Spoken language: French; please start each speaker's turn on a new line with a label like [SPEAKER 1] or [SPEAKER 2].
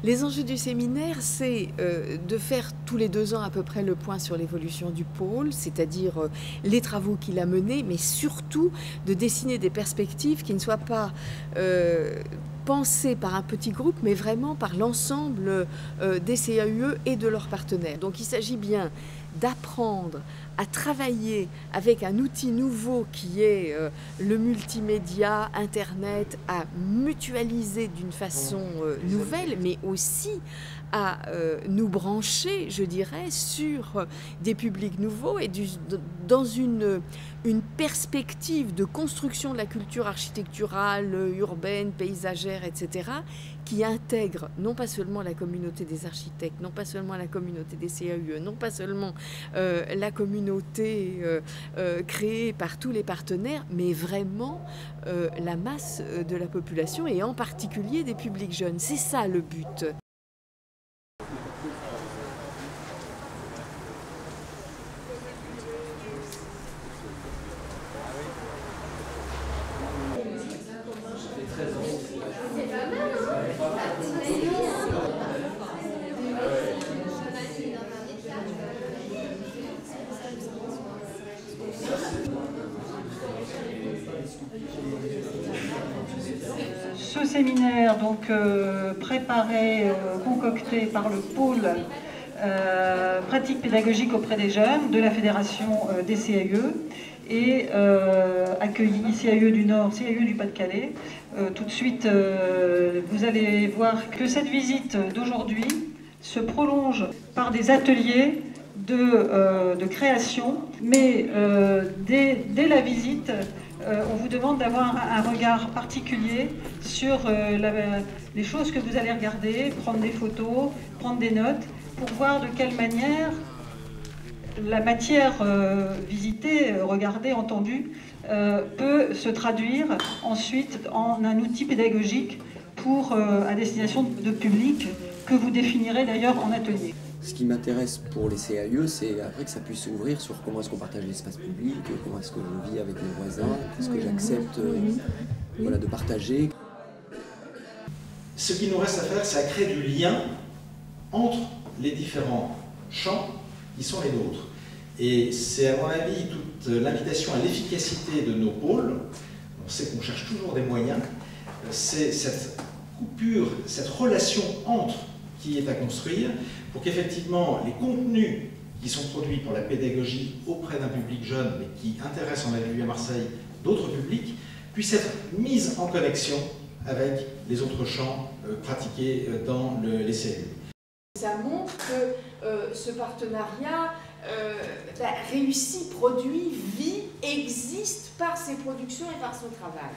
[SPEAKER 1] Les enjeux du séminaire, c'est de faire tous les 2 ans à peu près le point sur l'évolution du pôle, c'est-à-dire les travaux qu'il a menés, mais surtout de dessiner des perspectives qui ne soient pas pensées par un petit groupe, mais vraiment par l'ensemble des CAUE et de leurs partenaires. Donc il s'agit bien d'apprendre à travailler avec un outil nouveau qui est le multimédia, Internet, à mutualiser d'une façon nouvelle, mais aussi à nous brancher, je dirais, sur des publics nouveaux et dans une perspective de construction de la culture architecturale, urbaine, paysagère, etc., qui intègre non pas seulement la communauté des architectes, non pas seulement la communauté des CAUE, non pas seulement la communauté créée par tous les partenaires, mais vraiment la masse de la population et en particulier des publics jeunes. C'est ça le but.
[SPEAKER 2] Ce séminaire, donc préparé, concocté par le pôle pratique pédagogique auprès des jeunes de la Fédération des CAUE et accueilli CAUE du Nord, CAUE du Pas-de-Calais. Tout de suite, vous allez voir que cette visite d'aujourd'hui se prolonge par des ateliers de création, mais dès la visite, on vous demande d'avoir un regard particulier sur les choses que vous allez regarder, prendre des photos, prendre des notes, pour voir de quelle manière la matière visitée, regardée, entendue, peut se traduire ensuite en un outil pédagogique à destination de public que vous définirez d'ailleurs en atelier.
[SPEAKER 3] Ce qui m'intéresse pour les CAUE, c'est après que ça puisse s'ouvrir sur comment est-ce qu'on partage l'espace public, comment est-ce que je vis avec mes voisins, qu'est-ce que j'accepte voilà, de partager.
[SPEAKER 4] Ce qu'il nous reste à faire, c'est à créer du lien entre les différents champs qui sont les nôtres. Et c'est à mon avis toute l'invitation à l'efficacité de nos pôles. On sait qu'on cherche toujours des moyens. C'est cette coupure, cette relation entre qui est à construire pour qu'effectivement les contenus qui sont produits pour la pédagogie auprès d'un public jeune mais qui intéressent, on l'a vu à Marseille, d'autres publics, puissent être mis en connexion avec les autres champs pratiqués dans les CAUE.
[SPEAKER 1] Ça montre que ce partenariat réussit, produit, vit, existe par ses productions et par son travail.